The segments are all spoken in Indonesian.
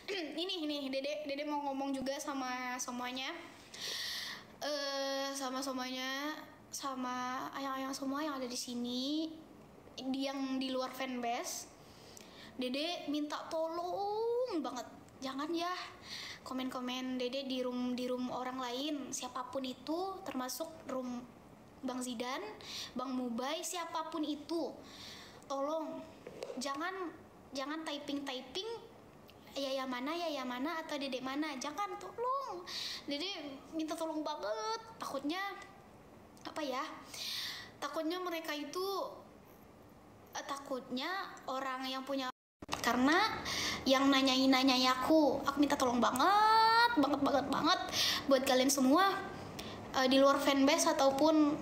ini Dede mau ngomong juga sama semuanya, sama ayang-ayang semua yang ada di sini, yang di luar fanbase. Dede minta tolong banget, jangan ya komen-komen Dede di room orang lain, siapapun itu, termasuk room Bang Zidan, Bang Mubai, siapapun itu, tolong jangan typing ya mana atau Dedek mana, jangan, tolong. Dede minta tolong banget, takutnya mereka itu takutnya orang yang punya, karena yang nanyain aku minta tolong banget buat kalian semua, di luar fanbase ataupun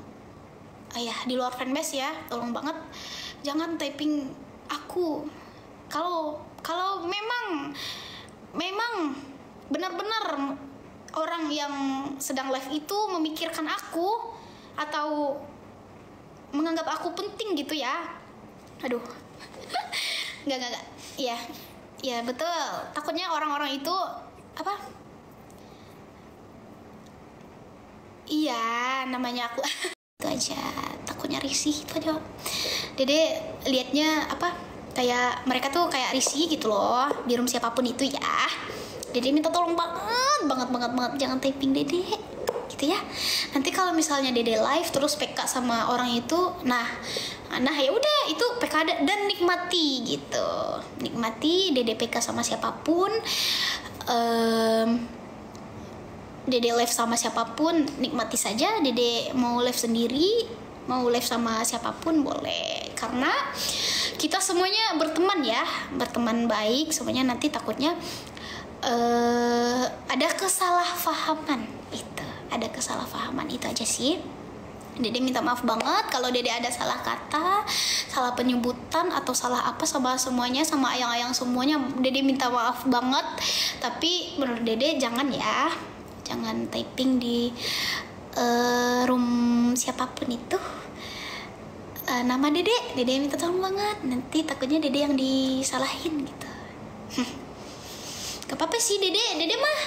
di luar fanbase ya, tolong banget jangan typing aku. Kalau memang benar-benar orang yang sedang live itu memikirkan aku atau menganggap aku penting gitu ya, aduh nggak ya betul, takutnya orang-orang itu namanya aku itu aja, takutnya risih, itu aja. Dede liatnya kayak mereka tuh kayak risih gitu loh di room siapapun itu ya. Dede minta tolong banget jangan typing Dede gitu ya. Nanti kalau misalnya Dede live terus PK sama orang itu, nah ya udah, itu PK dan nikmati gitu, nikmati Dede PK sama siapapun, Dede live sama siapapun, nikmati saja. Dede mau live sendiri, mau live sama siapapun boleh, karena kita semuanya berteman baik semuanya. Nanti takutnya ada kesalahpahaman itu aja sih. Dede minta maaf banget kalau Dede ada salah kata, salah penyebutan, atau salah apa sama semuanya, sama ayang-ayang semuanya. Dede minta maaf banget, tapi menurut Dede jangan typing di room siapapun itu nama Dede minta tolong banget, nanti takutnya Dede yang disalahin gitu. Gak apa-apa sih, Dede mah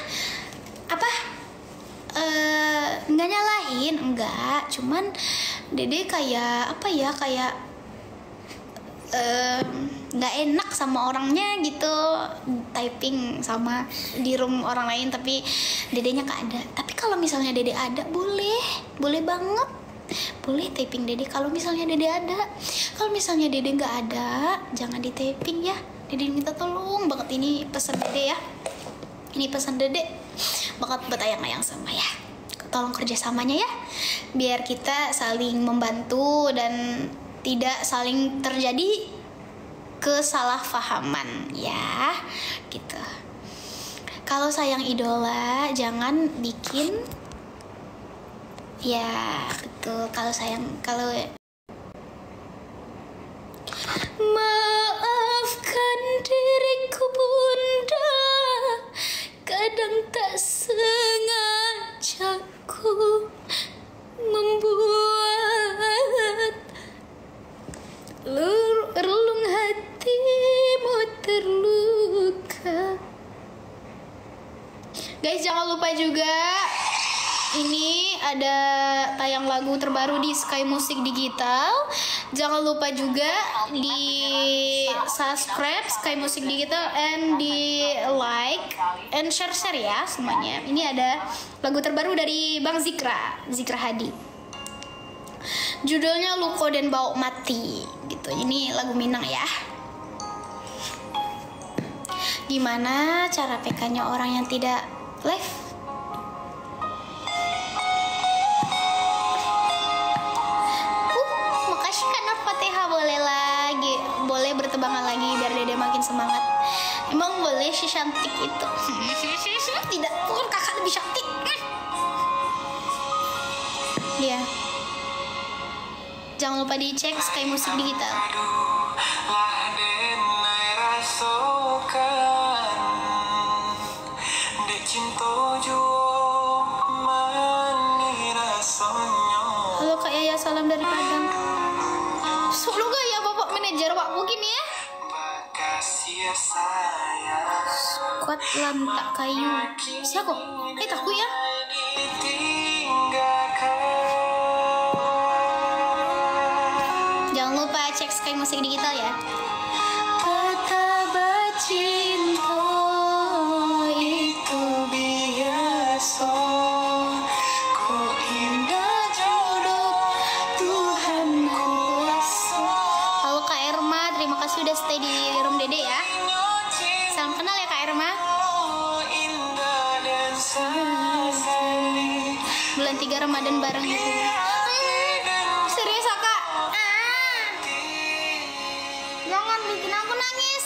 nggak nyalahin, enggak, cuman Dede kayak nggak enak sama orangnya gitu, typing sama di room orang lain tapi Dedenya nggak ada. Tapi kalau misalnya Dede ada, boleh banget, boleh typing Dede kalau misalnya Dede ada. Kalau misalnya Dede nggak ada, jangan di typing ya. Dede minta tolong banget, ini pesan Dede ya, ini pesan Dede banget buat ayang-ayang sama ya, tolong kerjasamanya ya, biar kita saling membantu dan tidak saling terjadi kesalahpahaman ya gitu. Kalau sayang idola jangan bikin, ya betul, kalau maafkan diriku bunda, kadang tak sengaja ku membuat relung hatimu terluka. Guys, jangan lupa juga ini ada tayang lagu terbaru di Sky Music Digital. Jangan lupa juga di subscribe Sky Music Digital and di like and share ya semuanya. Ini ada lagu terbaru dari Bang Zikra Hadi. Judulnya Luko dan Bau Mati gitu. Ini lagu Minang ya. Gimana cara PK-nya orang yang tidak live? Makasih Kak Nur Fatihah, boleh bertebangan lagi biar Dede makin semangat. Emang boleh si cantik itu? Tidak, pun kakak lebih cantik. Iya. Jangan lupa dicek Sky Music Digital. Halo Kak Yaya, salam dari Padang. Solo gak ya Bapak manajer Wak mungkin ya? Squad lantak kayu. Siapa kok? Takut ya. Jangan lupa cek Sky Musik Digital ya. Betapa cinta itu biasa, kok indah jodoh Tuhan kuasa. Halo Kak Erma, terima kasih udah stay di room Dede ya. Salam kenal ya Kak Erma. Bulan 3 Ramadan bareng gitu. Serius ya Kak? Jangan bikin aku nangis.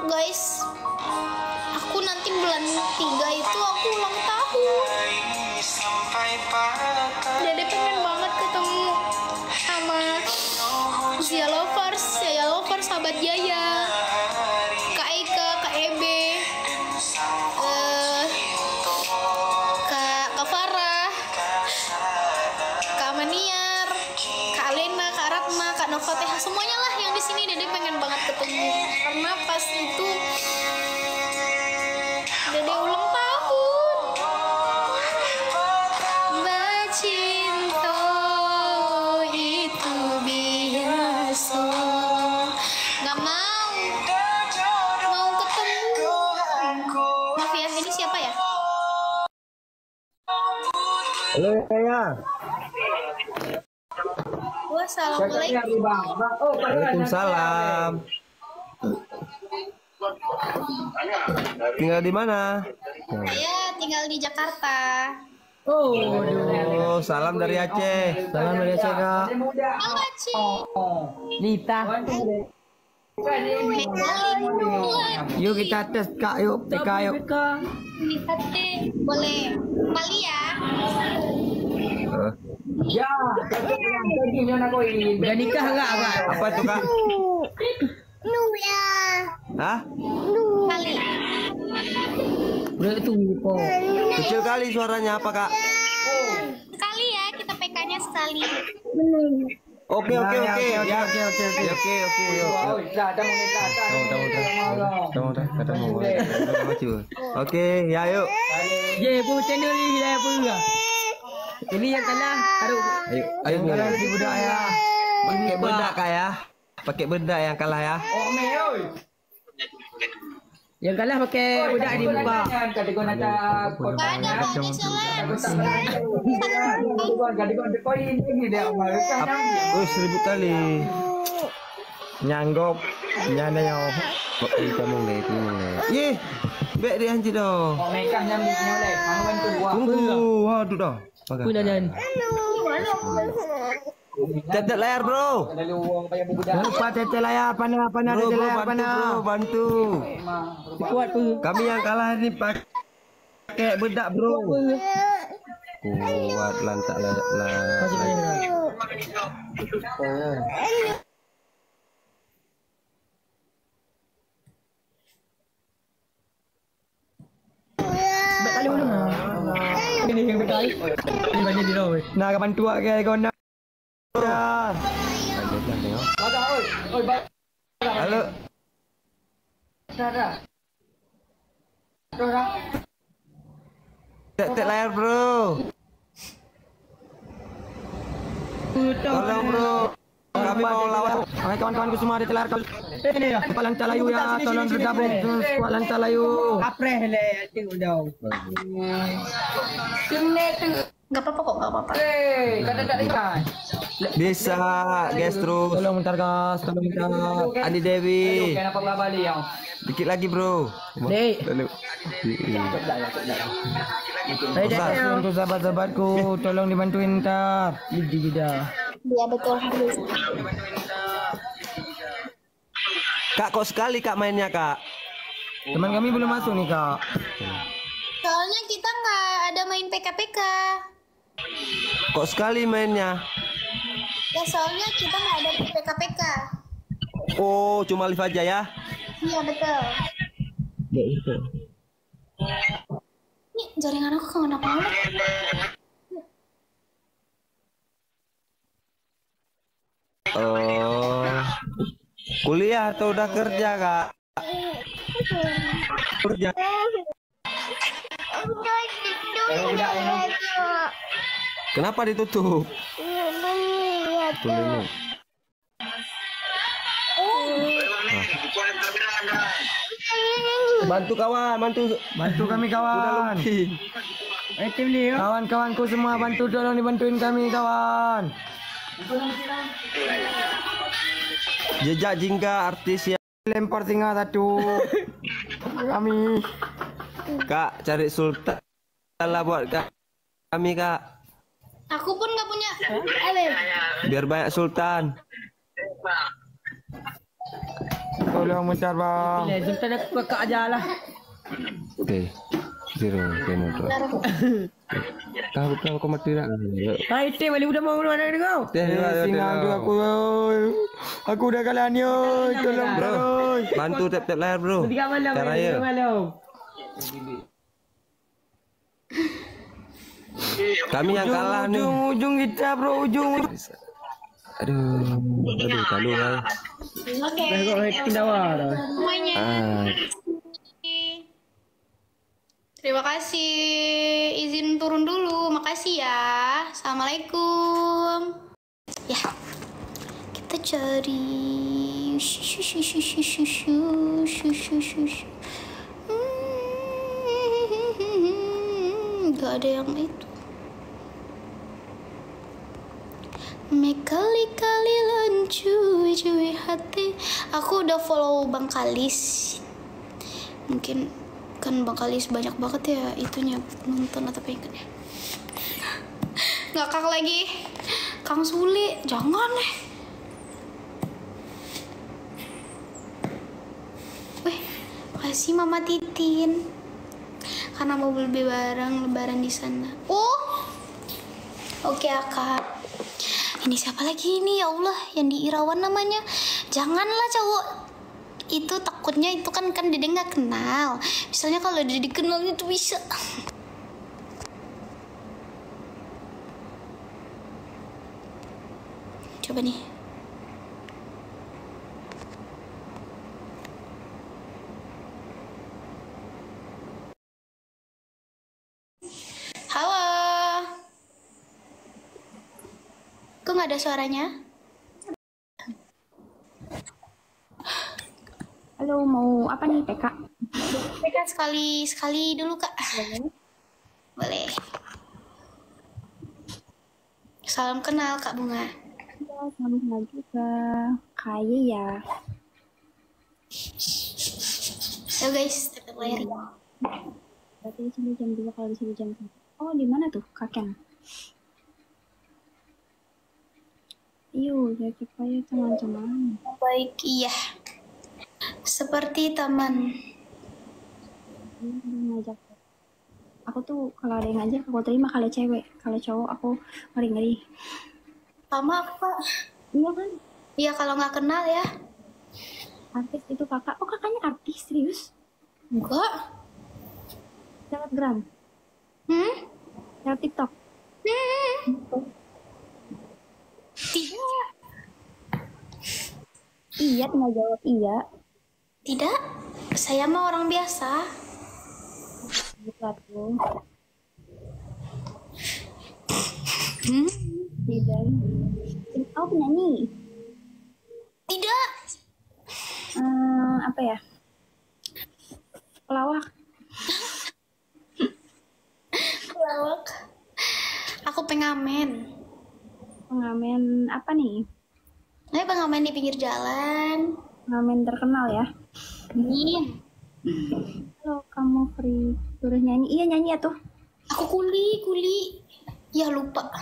Guys, aku nanti bulan 3 itu aku ulang tahun. Dede pengen banget ketemu sama Zia Lovers, sahabat Jaya, Kak Eka, Kak Ebe, Kak Farah, Kak Maniar, Kak Lena, Kak Ratna, Kak Novateh, semuanya lah yang di sini Dede pengen banget ketemu karena pas itu Dede ulang tahun. Bercinta itu biasa, nggak mau ketemu. Maaf ya, ini siapa ya? Halo saya. Wassalamualaikum. Waalaikumsalam. Tinggal di mana? Saya tinggal di Jakarta. Oh, salam dari Aceh. Salam dari Aceh, Kak. Halo Ci. Nita. Yuk kita tes, Kak. Yuk, TK yuk. Nita teh boleh kali ya. Ya, udah nikah enggak, Kak? Apa tuh, Kak? Hah? Kali. Udah itu po. Kecil kali suaranya apa, Kak? Sekali ya, kita PK-nya sekali. Oke. Ya. Oke. Yuk. Oke, ya yuk. Ye, po channel ni dia apa enggak? Ini yang kalah. Ayo di budak ya. Pakai bedak, Kak ya. Pakai bedak yang kalah ya. Oh, me oi. Yang kalah pakai budak di muka. Gak ada mau Oh, 1000 kali. Nyanggop. Nyana yang kamu itu. Ye. Bek dia anjir dah. Tunggu. Waduh dah. Punanan. Tetek layar, bro. Lupa tetek layar panah tetek layar panah. Bantu. Kuat tu. Kami yang kalah ni pakai bedak, bro. Kuat lantak lah. Kali mana? Ini yang berkali. Ini banyak di roh. Nak bantu ke kau nak. Halo. Tetek layar, bro. Tolong, bro. Kami mau lawan. Hai kawan-kawanku semua di telar kau. Ini ya, Palang Calayu ya, tolong bergabung ke Palang Calayu. Apreh le, anting udah. Gak apa-apa kok, gak apa-apa. Kata tak ikan. Bisa, guys, terus. Tolong bentar gas, tolong bentar. Andi Dewi. Kenapa balik yang? Dikit lagi, bro. Dek. Ustaz. Untuk sahabat-sahabatku, tolong dibantuin ntar. Jadi kita. Iya betul harus. Kak, kok sekali Kak mainnya, Kak? Teman kami belum masuk nih, Kak. Soalnya kita nggak ada main PK-PK. Kok sekali mainnya? Ya soalnya kita nggak ada PK-PK. Oh, cuma live aja ya? Iya betul. Ya itu. Nih jaringan aku kenapa? Oh. Kuliah atau udah kerja, Kak? Kerja. Kenapa ditutup? Tuh, bantu kawan, Bantu kami kawan. Kawan-kawanku semua tolong dibantuin kami kawan. Jejak jingga artis yang Lempar singa satu. Kami. Kak cari Sultan lah buat kami, Kak. Aku pun nggak punya. Biar banyak Sultan. Tolong bentar bang. Sultan aku kakak aja lah. Oke. Zero, kena tu. Kau mati tak? Hai, teh balik udah mau mana ni kau? Singa tu aku udah kalah ni. Tolong Bro, bantu tap-tap layar bro. Caranya. Kami yang kalah nih. Ujung kita bro, ujung. Aduh, kalau lah. Oke. Semuanya. Terima kasih. Izin turun dulu. Makasih ya. Assalamualaikum. Ya. Kita cari. Gak ada yang itu. Kali-kali lancui hati. Aku udah follow Bang Kalis. Mungkin kan Bang Kalis banyak banget ya itunya nonton atau pengen. Ngakak lagi. Kang Suli, jangan deh. Wih, makasih Mama Titin. Karena mau lebih bareng lebaran di sana. Oh. Oke, Akak. Ini siapa lagi ini ya Allah yang di Irawan namanya? Janganlah cowok itu, takutnya itu kan Dede nggak kenal. Misalnya kalau Dede kenal itu bisa. Coba nih. Halo. Kok nggak ada suaranya? Halo, mau apa nih PK? PK sekali dulu Kak. Boleh. Salam kenal Kak Bunga. Ya, salam kenal juga. Kayak ya. Yo guys, tetap layar. Berarti di sini jam 2, kalau di sini jam 1. Oh, di mana tuh kakek? Yuk, jadi supaya teman-teman. Baik, iya. Seperti teman. Ngajak. Aku tuh kalau ada yang ngajak aku terima kalau cewek. Kalau cowok aku ngeri-ngeri. Sama aku Kak. Iya kan? Iya kalau nggak kenal ya. Artis itu kakak. Oh, kakaknya artis, serius? Enggak. Selebgram. Lewat TikTok. Tidak. Iya, tinggal jawab iya. Tidak. Saya mah orang biasa. Bukan tuh. Tidak. Oh, penyanyi. Tidak. Apa ya? Pelawak. Pelawak. Aku pengamen. Pengamen apa nih? Nah, pengamen di pinggir jalan. Pengamen terkenal ya. Amin. Kalau kamu free suruh nyanyi, iya nyanyi ya tuh. Aku kuli. Ya lupa.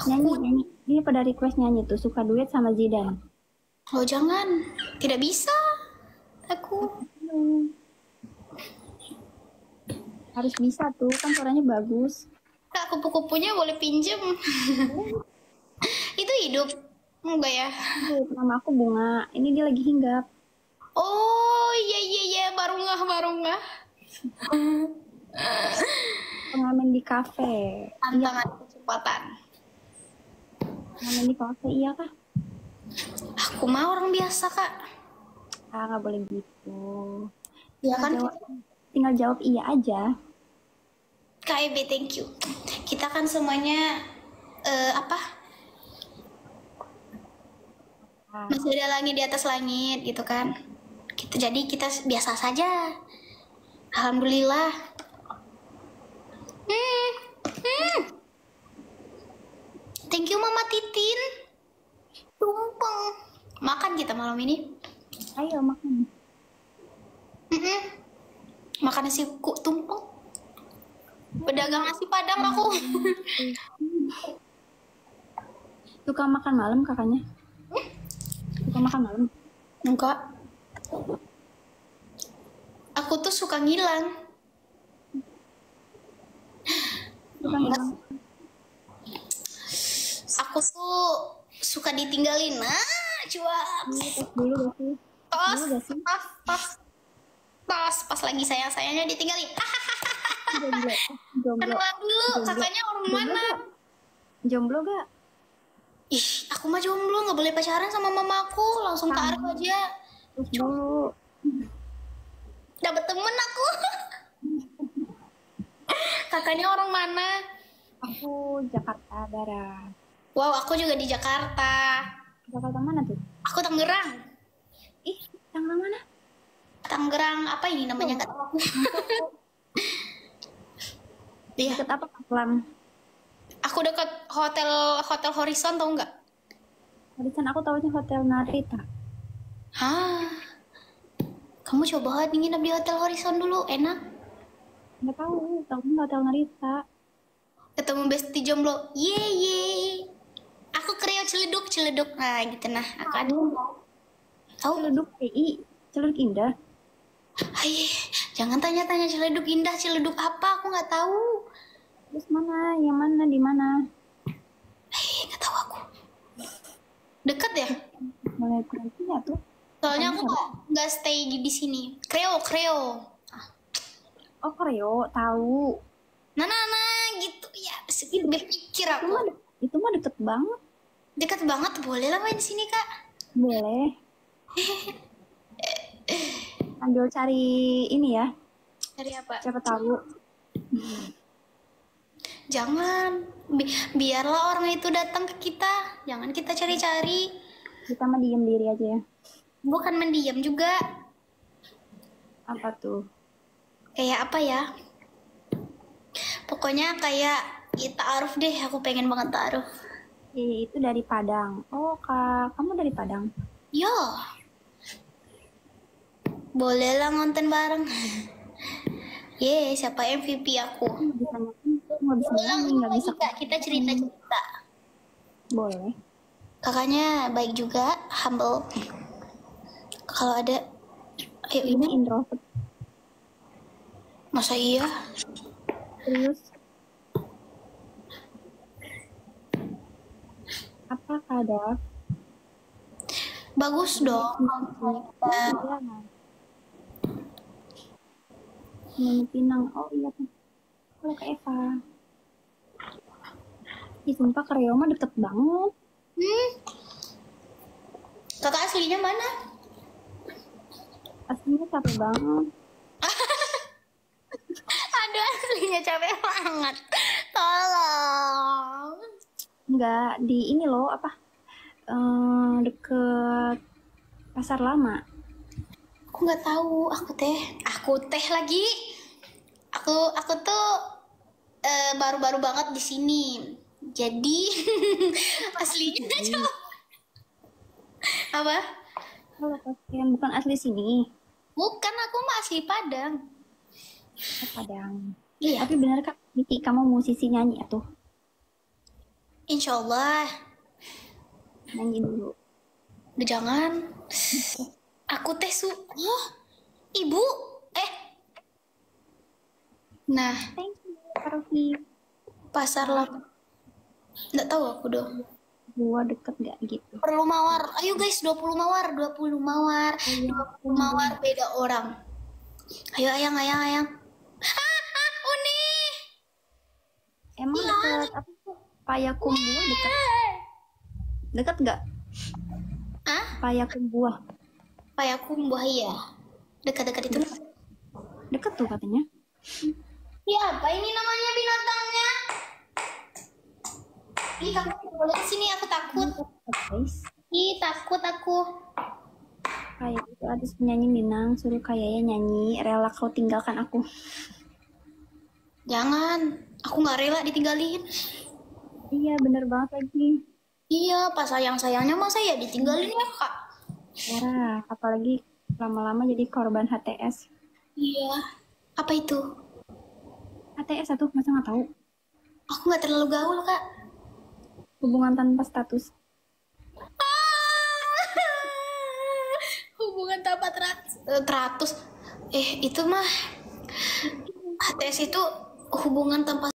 Nyanyi. Dia pada request nyanyi tuh, suka duet sama Zidan. Oh jangan, tidak bisa. Aku Harus bisa tuh, kan suaranya bagus. Kak, kupu-kupunya boleh pinjem. Itu hidup enggak ya? Nama aku Bunga, ini dia lagi hinggap. Oh iya, baru nggak. Pengamen di kafe. Tantangan kecepatan. Pengamen di kafe, iya kah? Aku mah orang biasa, Kak. Nggak boleh gitu. Ya kan? Tinggal jawab iya aja. KIB, thank you. Kita kan semuanya masih ada langit di atas langit gitu kan. Jadi kita biasa saja. Alhamdulillah. Thank you Mama Titin. Tumpeng. Makan kita malam ini. Ayo makan. Makan nasi tumpeng. Pedagang nasi Padang aku. Suka makan malam kakaknya? Suka makan malam? Enggak. Aku tuh suka ngilang. Suka ngilang. Aku tuh suka ditinggalin. Cuap. Tes dulu gak sih? Tos, Dulu gak sih? pas lagi sayang-sayangnya ditinggalin. Jomblo. Jomblo. Kenalan dulu, kakaknya orang mana? Jomblo gak? Ih, aku mah jomblo, nggak boleh pacaran sama mamaku, langsung taruh aja. Terus dulu. Dapat temen aku. Kakaknya orang mana? Aku Jakarta Barat. Wow, aku juga di Jakarta. Jakarta mana tuh? Aku Tangerang. Ih, Tangerang mana? Tangerang apa ini namanya? Nggak tahu. Iya. Deket apa Kaplan? Aku dekat hotel Horizon, tau nggak? Horizon aku tahunya Hotel Narita. Hah? Kamu coba nginep di hotel Horizon dulu, enak. Nggak tahunya Hotel Narita. Ketemu bestie jomblo, ye. Aku Kreo Ciledug, nah gitu nah. Akan tahu? Ciledug PI, Ciledug Indah. Hai, jangan tanya-tanya Ciledug Indah, Ciledug apa? Aku nggak tahu. Terus mana? Yang mana? Di mana? Nggak tahu aku. Dekat ya? Mulai ya tuh. Soalnya aku nggak stay di sini. Kreo. Oh Koreo, tahu. Nah, gitu ya. Sedikit berpikir aku. Itu mah deket banget. Dekat banget, boleh lah main di sini Kak. Boleh. Sambil cari ini ya. Cari apa? Siapa tahu. Jangan. Biarlah orang itu datang ke kita. Jangan kita cari-cari. Kita mah diem diri aja ya. Bukan mendiam juga. Apa tuh? Kayak apa ya? Pokoknya kayak ya, ta'aruf deh. Aku pengen banget ta'aruf. Itu dari Padang. Oh, Kak, kamu dari Padang? Yo. Boleh lah ngonten bareng. Siapa MVP aku? Nggak bisa nyanyi, nggak bisa. Kita cerita-cerita. Boleh. Kakaknya baik juga, humble. Kalau ada, ayo Ini ini. introvert. Masa iya? Terus apa kadang? Bagus dong. Nyanyi Pinang. Oh iya tuh. Kalau ke Eva. Ih, sumpah Koreo mah deket banget. Kakak aslinya mana? Aslinya capek banget. Aduh, aslinya capek banget. Tolong. Enggak, di ini loh, apa? Deket Pasar Lama. Aku nggak tahu. Aku teh lagi. Aku tuh baru-baru banget di sini. Jadi aslinya coba. Apa? Kalau kasihan bukan asli sini. Bukan, aku mah asli Padang. Oh, Padang. Iya. Tapi bener Kak, Niki, kamu musisi nyanyi tuh. Insya Allah. Nyanyi dulu. Udah jangan. Aku teh ibu. Nah, Thank you, Kak Rofi. pasar lah. Nggak tahu aku dong. Gua deket gak gitu. Perlu mawar. Ayo guys, 20 mawar. 20 mawar. 20 mawar beda orang. Ayo ayang. Uni. Emang deket apa tuh? Payakumbuh deket? Deket gak? Ah, Payakumbuh. Payakumbuh ya. Dekat-dekat itu. Deket tuh katanya. Ya, apa ini namanya binatangnya? Ih, kamu boleh sini, aku takut. Guys, Ih, takut aku. kayak itu artis penyanyi Minang suruh kayaknya nyanyi rela kau tinggalkan aku. Jangan, aku nggak rela ditinggalin. Iya bener banget lagi. Iya, pas sayang-sayangnya masa ya ditinggalin ya, Kak? Wah, apalagi lama-lama jadi korban HTS. Iya. Apa itu? HTS satu masa nggak tahu? Aku nggak terlalu gaul, Kak. Hubungan tanpa status. Hubungan tanpa teratus. Itu mah HTS itu hubungan tanpa